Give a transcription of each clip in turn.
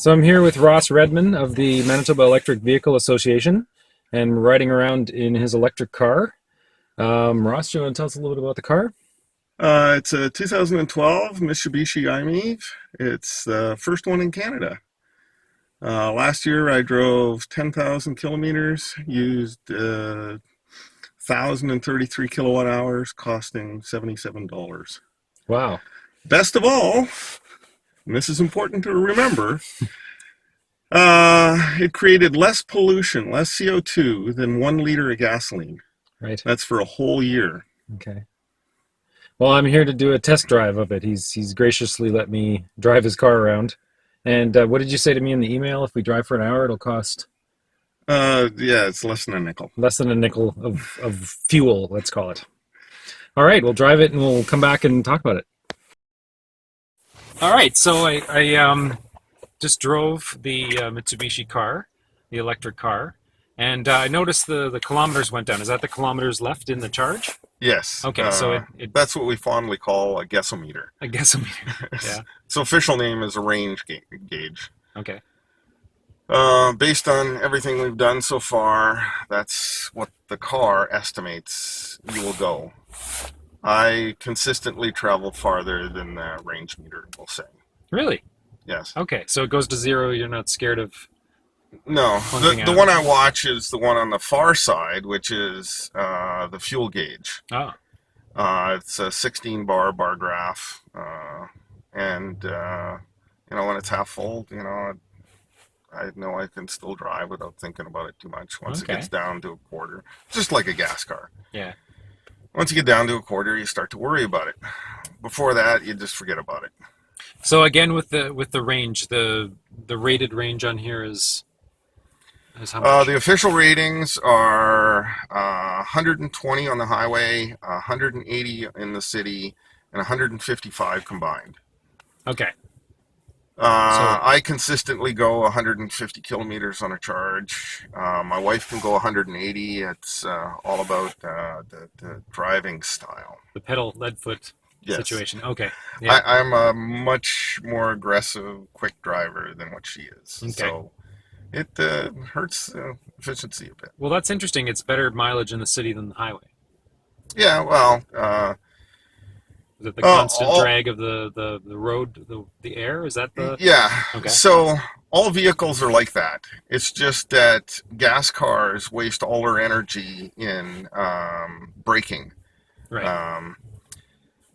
So I'm here with Ross Redmond of the Manitoba Electric Vehicle Association and riding around in his electric car. Ross, do you want to tell us a little bit about the car? It's a 2012 Mitsubishi i-Miev. It's the first one in Canada. Last year I drove 10,000 kilometers, used 1,033 kilowatt hours, costing $77. Wow. Best of all, and this is important to remember, it created less pollution, less CO2 than 1 liter of gasoline. Right. That's for a whole year. Okay. Well, I'm here to do a test drive of it. He's graciously let me drive his car around. And what did you say to me in the email? If we drive for an hour, it'll cost Yeah, it's less than a nickel. less than a nickel of fuel, let's call it. All right, we'll drive it and we'll come back and talk about it. All right, so I just drove the Mitsubishi car, the electric car, and I noticed the kilometers went down. Is that the kilometers left in the charge? Yes. Okay, so it That's what we fondly call a guessometer. I guess I'm yeah. Its official name is a range gauge. Okay. Based on everything we've done so far, that's what the car estimates you will go. I consistently travel farther than the range meter will say. Really? Yes. Okay, so it goes to zero. You're not scared of No, plunking the out? one I watch is the one on the far side, which is the fuel gauge. Oh, It's a 16 bar graph, and when it's half full, I know I can still drive without thinking about it too much. Once it okay. gets down to a quarter, just like a gas car. Yeah. Once you get down to a quarter, you start to worry about it. Before that, you just forget about it. So again, with the range, the rated range on here is how much? The official ratings are 120 on the highway, 180 in the city, and 155 combined. Okay. So I consistently go 150 kilometers on a charge. My wife can go 180. It's all about the driving style. the pedal lead foot Yes. situation. Okay. Yeah. I'm a much more aggressive, quick driver than what she is. Okay. So it hurts efficiency a bit. Well, that's interesting. It's better mileage in the city than the highway. Yeah, well, Is it the constant all, drag of the road, the air? Is that the? yeah. Okay. So all vehicles are like that. It's just that gas cars waste all their energy in braking. Right.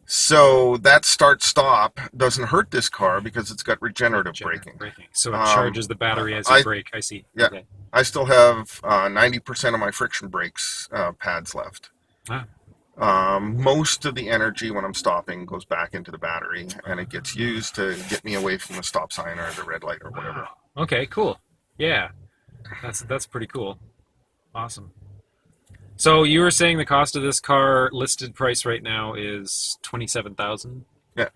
So that start-stop doesn't hurt this car because it's got regenerative braking. So it charges the battery as you brake. I see. Yeah, Okay. I still have 90% of my friction brakes pads left. Ah. Most of the energy when I'm stopping goes back into the battery, and it gets used to get me away from the stop sign or the red light or whatever. Wow. Okay. Cool. Yeah. That's pretty cool. Awesome. So you were saying the cost of this car listed price right now is 27,000. Yeah.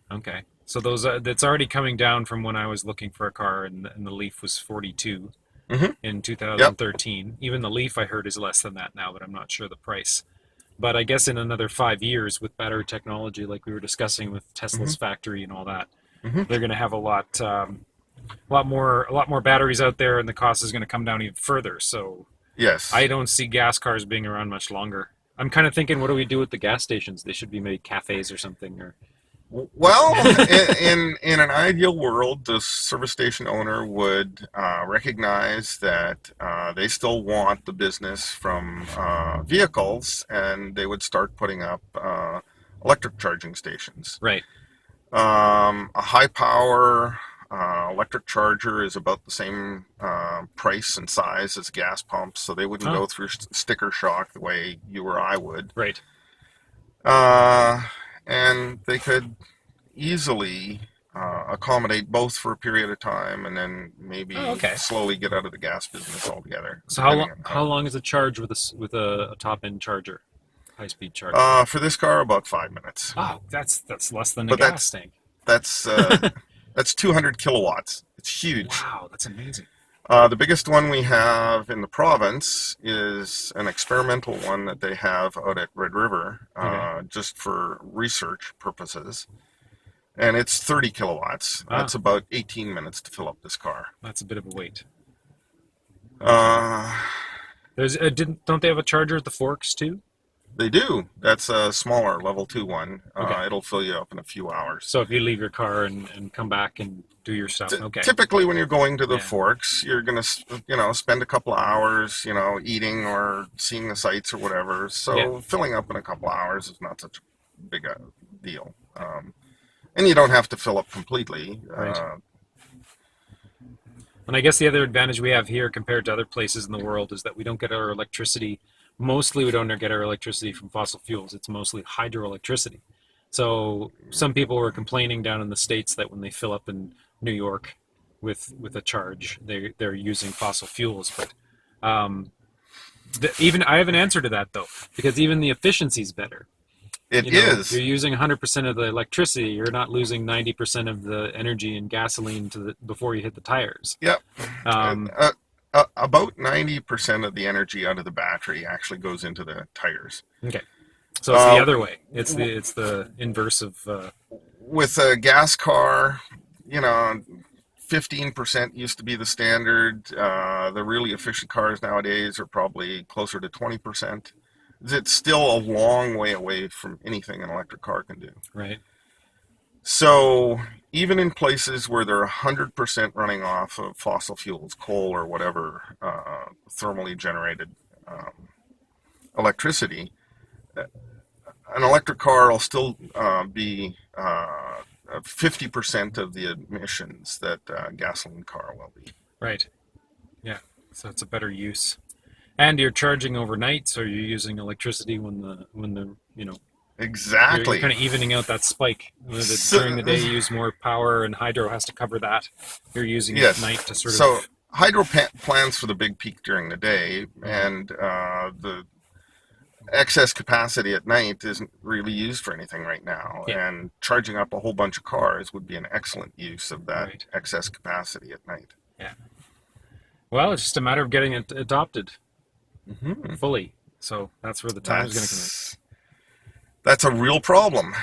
Okay. So that's already coming down from when I was looking for a car, and the Leaf was 42 Mm-hmm. in Yep. 2013. Even the Leaf I heard is less than that now, but I'm not sure the price. But I guess in another 5 years with battery technology, like we were discussing with Tesla's Mm-hmm. factory and all that, Mm-hmm. they're going to have a lot more batteries out there, and the cost is going to come down even further. So Yes. I don't see gas cars being around much longer. I'm kind of thinking, what do we do with the gas stations? They should be maybe cafes or something. Or Well, in an ideal world, the service station owner would recognize that they still want the business from vehicles, and they would start putting up electric charging stations. right. A high power electric charger is about the same price and size as gas pumps, so they wouldn't Oh. go through sticker shock the way you or I would. Right. And they could easily accommodate both for a period of time, and then maybe Oh, okay. slowly get out of the gas business altogether. So how depending long on how long is a charge with a top end charger, high speed charger? For this car, about 5 minutes. Oh, that's less than a But gas tank. That's 200 kilowatts. It's huge. Wow, that's amazing. The biggest one we have in the province is an experimental one that they have out at Red River, Okay. just for research purposes. and it's 30 kilowatts. Ah, That's about 18 minutes to fill up this car. that's a bit of a wait. Okay. Uh, There's don't they have a charger at the Forks too? they do. That's a smaller level 2 one. Okay. It'll fill you up in a few hours. So if you leave your car and come back and do your stuff, okay. Typically, when you're going to the Yeah. Forks, you're gonna, spend a couple of hours, eating or seeing the sights or whatever. So Yeah. filling up in a couple of hours is not such a big a deal. And you don't have to fill up completely. Right. And I guess the other advantage we have here compared to other places in the world is that we don't get our electricity. Mostly, we don't get our electricity from fossil fuels. It's mostly hydroelectricity. So some people were complaining down in the States that when they fill up in New York with a charge, they're using fossil fuels. But even I have an answer to that though, because even the efficiency is better. It is. You're using 100% of the electricity. You're not losing 90% of the energy and gasoline before you hit the tires. Yep. Um, About 90% of the energy out of the battery actually goes into the tires. okay, so it's the other way. It's the inverse of. With a gas car, 15% used to be the standard. The really efficient cars nowadays are probably closer to 20%. It's still a long way away from anything an electric car can do. Right. So even in places where they're 100% running off of fossil fuels, coal or whatever, thermally generated electricity, an electric car will still be 50% of the emissions that a gasoline car will be. Right. Yeah. So it's a better use. And you're charging overnight, so you're using electricity when the Exactly. you're kind of evening out that spike. During the day, you use more power, and hydro has to cover that. You're using it at night to sort So of. hydro plans for the big peak during the day, and the excess capacity at night isn't really used for anything right now. Yeah. And charging up a whole bunch of cars would be an excellent use of that Right. excess capacity at night. Yeah. Well, it's just a matter of getting it adopted fully. So that's where the time is going to come in. That's a real problem.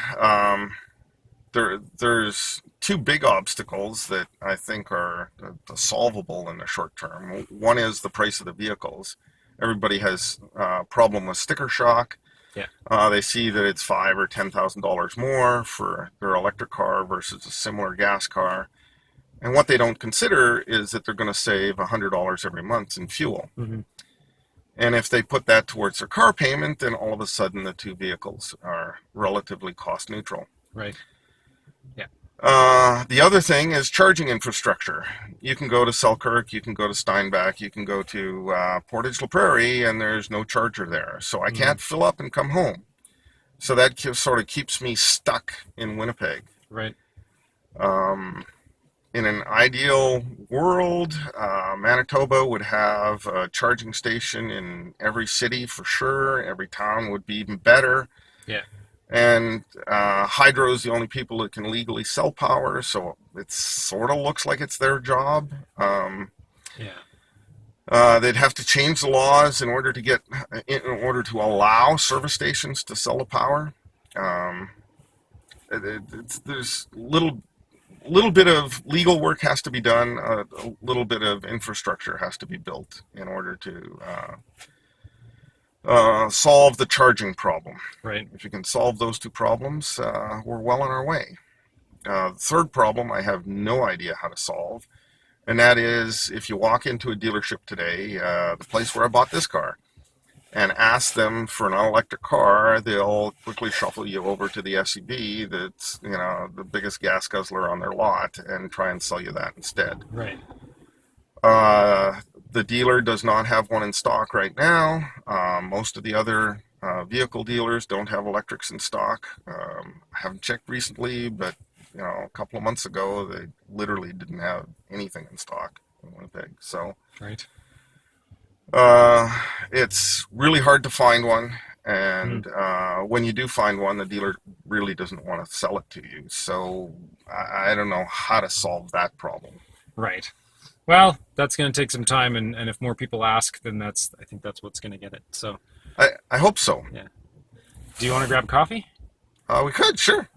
There's two big obstacles that I think are solvable in the short term. One is the price of the vehicles. Everybody has a problem with sticker shock. Yeah. They see that it's $5,000 or $10,000 more for their electric car versus a similar gas car. And what they don't consider is that they're going to save $100 every month in fuel. Mm-hmm. And if they put that towards their car payment, then all of a sudden the two vehicles are relatively cost neutral. Right. Yeah. The other thing is charging infrastructure. You can go to Selkirk, you can go to Steinbach, you can go to Portage La Prairie, and there's no charger there. So I can't fill up and come home. So that sort of keeps me stuck in Winnipeg. Right. In an ideal world, Manitoba would have a charging station in every city for sure. Every town would be even better. Yeah. And hydro is the only people that can legally sell power, so it sort of looks like it's their job. They'd have to change the laws in order to allow service stations to sell the power. There's little bit of legal work has to be done. A little bit of infrastructure has to be built in order to solve the charging problem. Right. If you can solve those two problems, we're well on our way. The third problem I have no idea how to solve, and that is if you walk into a dealership today, the place where I bought this car, and ask them for an electric car, they'll quickly shuffle you over to the SUV that's, the biggest gas guzzler on their lot and try and sell you that instead. Right. The dealer does not have one in stock right now. Most of the other vehicle dealers don't have electrics in stock. I haven't checked recently, but a couple of months ago, they literally didn't have anything in stock in Winnipeg. So. Right. It's really hard to find one, and when you do find one, the dealer really doesn't want to sell it to you. So I don't know how to solve that problem. Right. Well, that's going to take some time, and if more people ask, then I think that's what's going to get it. So I hope so. Yeah. Do you want to grab coffee? We could, sure.